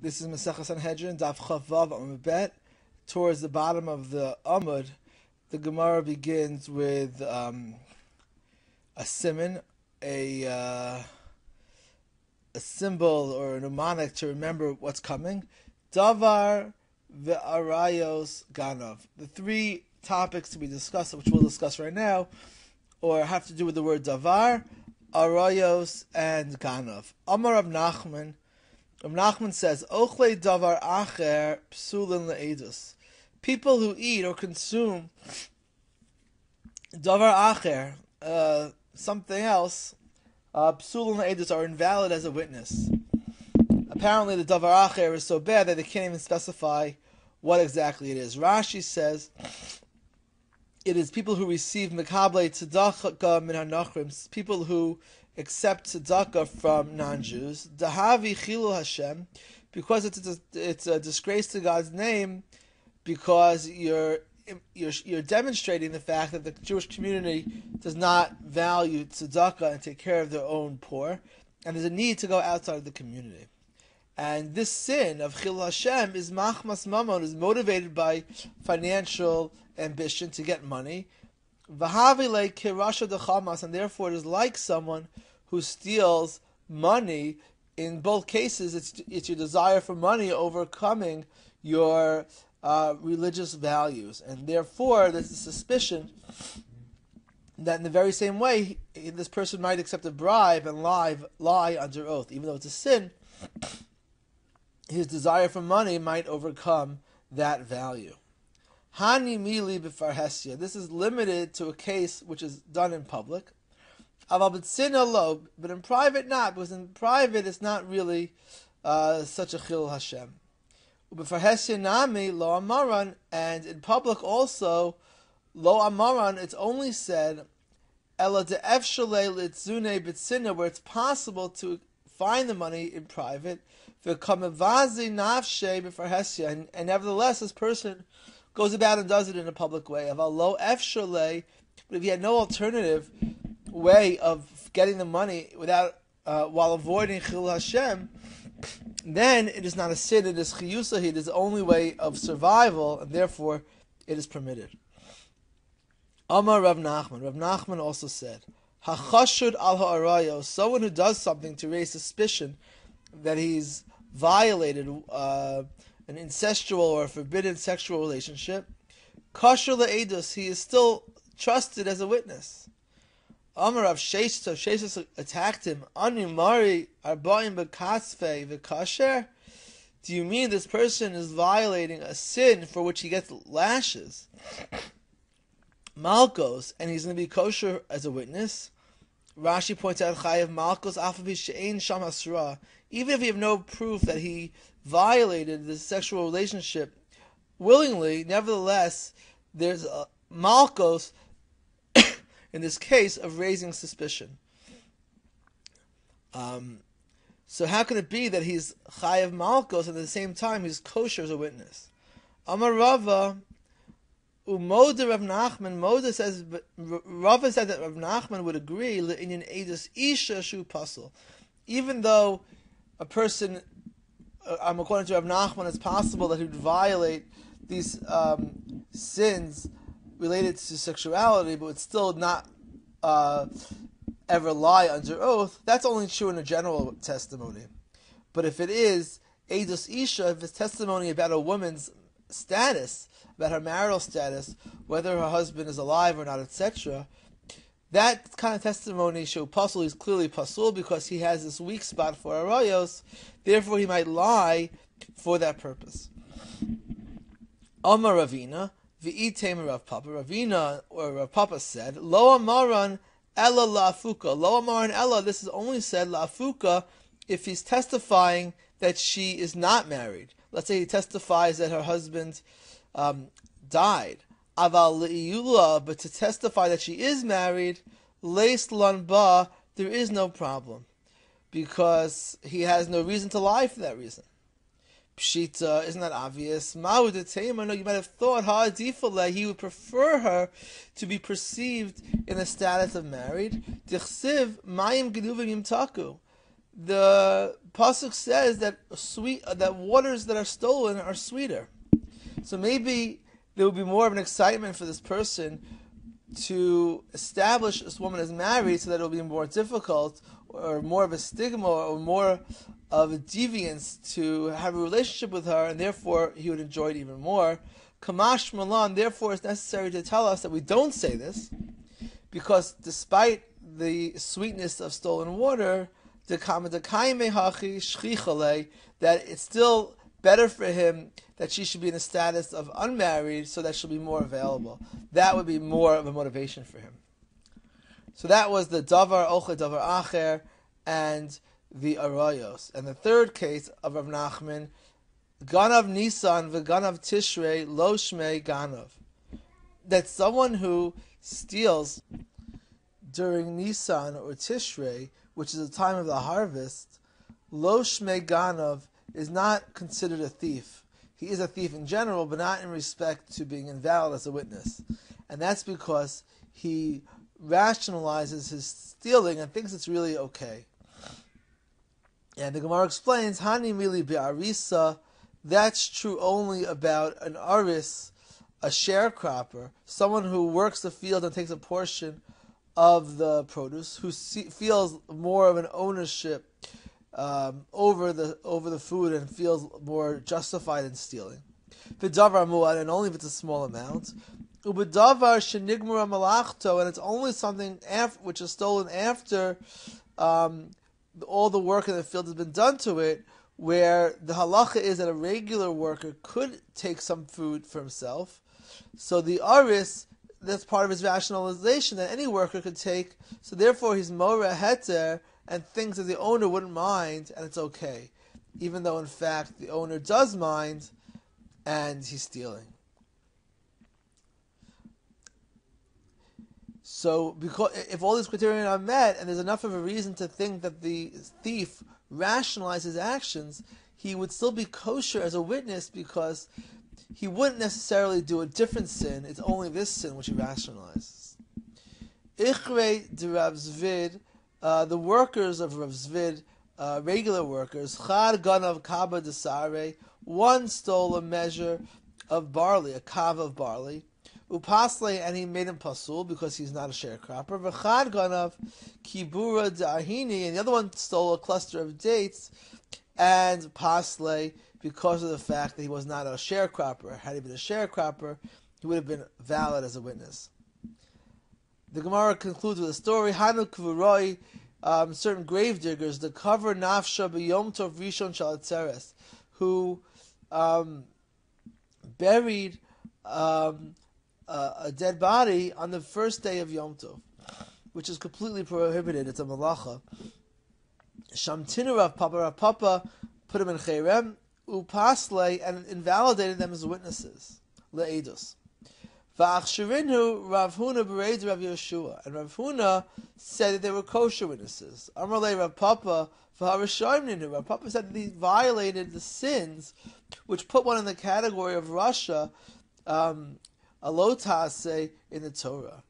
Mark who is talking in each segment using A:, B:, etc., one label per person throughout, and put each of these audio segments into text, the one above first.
A: This is Sanhedrin daf 26b. Towards the bottom of the Amud, the Gemara begins with a siman, a symbol or a mnemonic to remember what's coming. Davar VeArayos VeGanav. The three topics to be discussed, which we'll discuss right now, or have to do with the word Davar, Arayos, and Ganav. Amar Rav Nachman. Rav Nachman says, Ochle Davar Acher Psulin Le'edus. People who eat or consume Davar Acher, something else, Psulin Le'edus, are invalid as a witness. Apparently the Davar Acher is so bad that they can't even specify what exactly it is. Rashi says, it is people who receive Mekable Tzedakah Min HaNachrim, people who accept tzedakah from non-Jews. Dahavi Chilul Hashem, because it's a disgrace to God's name, because you're demonstrating the fact that the Jewish community does not value tzedakah and take care of their own poor, and there's a need to go outside of the community. And this sin of Chilul Hashem is machmas mamon, is motivated by financial ambition to get money. Vahavile kirasha dechamas, and therefore it is like someone who steals money. In both cases, it's your desire for money overcoming your religious values, and therefore there's a suspicion that in the very same way this person might accept a bribe and lie under oath, even though it's a sin. His desire for money might overcome that value. Hani mili b'farhesia. This is limited to a case which is done in public. Aval b'tzina lo, but in private not, because in private it's not really such a chilul Hashem. B'farhesia nami lo amaran, and in public also lo amaran. It's only said ela de'efshalei litzune b'tzina, where it's possible to find the money in private. V'kamevazi nafshe b'farhesia, and nevertheless this person goes about and does it in a public way. But if he had no alternative way of getting the money without while avoiding Chilul Hashem, then it is not a sin. It is chiyusah. It is the only way of survival, and therefore it is permitted. Amar Rav Nachman. Rav Nachman also said, "Hachashud al ha'arayos," someone who does something to raise suspicion that he's violated an incestual or forbidden sexual relationship, kosher le'edus, he is still trusted as a witness. Amar Rav Sheshes attacked him. Ani mari arba'im b'kasfei v'kasher. Do you mean this person is violating a sin for which he gets lashes, malkos, and he's going to be kosher as a witness? Rashi points out chayav malkos afav she'ein sham hasra. Even if you have no proof that he violated the sexual relationship willingly, nevertheless, there's a malkos in this case of raising suspicion. So how can it be that he's chayav malkos and at the same time he's kosher as a witness? Amar Rava umoda Rav Nachman. Rava said that Rav Nachman would agree le'inyan edus isha shu pasel, even though a person, according to Rav Nachman, it's possible that he would violate these sins related to sexuality, but would still not ever lie under oath. That's only true in a general testimony. But if it is Eidos Isha, if it's testimony about a woman's status, about her marital status, whether her husband is alive or not, etc., that kind of testimony, Shu Pasul, is clearly Pasul because he has this weak spot for Arayos, therefore he might lie for that purpose. Amar Ravina, V'item Rav Papa. Ravina, or Rav Papa said, Lo Amaran Ella La'afuka. Lo Amaran Ella, this is only said La'afuka if he's testifying that she is not married. Let's say he testifies that her husband died. Aval le'iyula, but to testify that she is married, leis lanba, there is no problem, because he has no reason to lie for that reason. Pshita, isn't that obvious? No, you might have thought ha'adifale, he would prefer her to be perceived in the status of married. Dichsiv mayim genuvim yimtaku. the pasuk says that that waters that are stolen are sweeter. So maybe there would be more of an excitement for this person to establish this woman as married, so that it will be more difficult or more of a stigma or more of a deviance to have a relationship with her, and therefore he would enjoy it even more. Kamash Malan, therefore it's necessary to tell us that we don't say this, because despite the sweetness of stolen water, that it's still better for him that she should be in a status of unmarried, so that she'll be more available. That would be more of a motivation for him. So that was the Davar Ochel Davar Acher and the Arayos. And the third case of Rav Nachman, Ganav Nisan VeGanav Tishrei Lo Shmei Ganav. That someone who steals during Nisan or Tishrei, which is the time of the harvest, Lo Shmei Ganav, is not considered a thief. He is a thief in general, but not in respect to being invalid as a witness. And that's because he rationalizes his stealing and thinks it's really okay. And the Gemara explains, Hani mili be'arisa, that's true only about an aris, a sharecropper, someone who works the field and takes a portion of the produce, who feels more of an ownership over the food and feels more justified in stealing. V'davar mu'ad, and only if it's a small amount. U'b'davar shenigmura malachto, and it's only something which is stolen after all the work in the field has been done to it, where the halacha is that a regular worker could take some food for himself. So the aris, that's part of his rationalization, that any worker could take. So therefore he's mora heter, and thinks that the owner wouldn't mind, and it's okay, even though in fact the owner does mind, and he's stealing. So, because if all these criteria are met, and there's enough of a reason to think that the thief rationalizes his actions, he would still be kosher as a witness, because he wouldn't necessarily do a different sin. It's only this sin which he rationalizes. Ichrei de Rav Zvid, the workers of Rav Zvid, regular workers, Chad Ganav Kaba Desare, one stole a measure of barley, a kav of barley, Upasle, and he made him pasul because he's not a sharecropper. V'chad Ganav Kibura Da'ahini, and the other one stole a cluster of dates, and Pasle, because of the fact that he was not a sharecropper. Had he been a sharecropper, he would have been valid as a witness. The Gemara concludes with a story. Hanu Kvuroi, certain grave diggers, the cover nafsha b'yom tov rishon shalatzeres, who buried a dead body on the first day of Yom Tov, which is completely prohibited. It's a malacha. Shamtinu Rav Papa put him in cherem, upasle, and invalidated them as witnesses, le'edus. V'achshirinhu Rav Huna bereid Rav Yeshua, and Rav Huna said that they were kosher witnesses. Amarle Rav Papa v'harishayimninu. Rav Papa said that they violated the sins which put one in the category of Rasha, alotase in the Torah.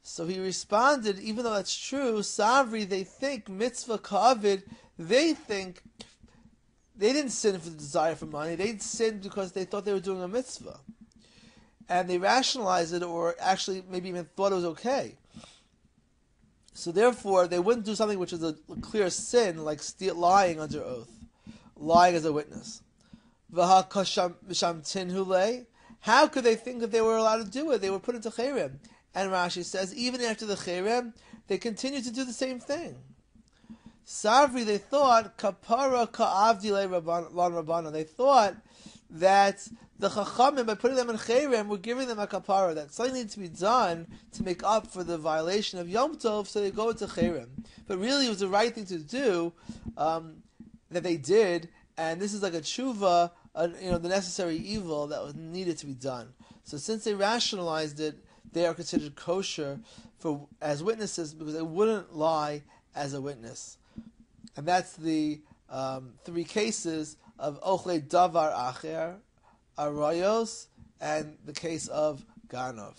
A: So he responded, even though that's true, Savri, they think mitzvah kavod, they think they didn't sin for the desire for money, they sinned because they thought they were doing a mitzvah. And they rationalized it, or actually maybe even thought it was okay. So therefore, they wouldn't do something which is a clear sin, like lying under oath, lying as a witness. How could they think that they were allowed to do it? They were put into cherem. And Rashi says, even after the cherem, they continued to do the same thing. Savri, they thought, kapara ka'avdile lan rabbana. They thought that the chachamim, by putting them in cherem, were giving them a kapara, that something needed to be done to make up for the violation of Yom Tov, so they go into cherem. But really, it was the right thing to do, that they did, and this is like a tshuva, the necessary evil that was needed to be done. So since they rationalized it, they are considered kosher as witnesses, because they wouldn't lie as a witness. And that's the three cases of Ochle Davar Acher, Arayos, and the case of Ganav.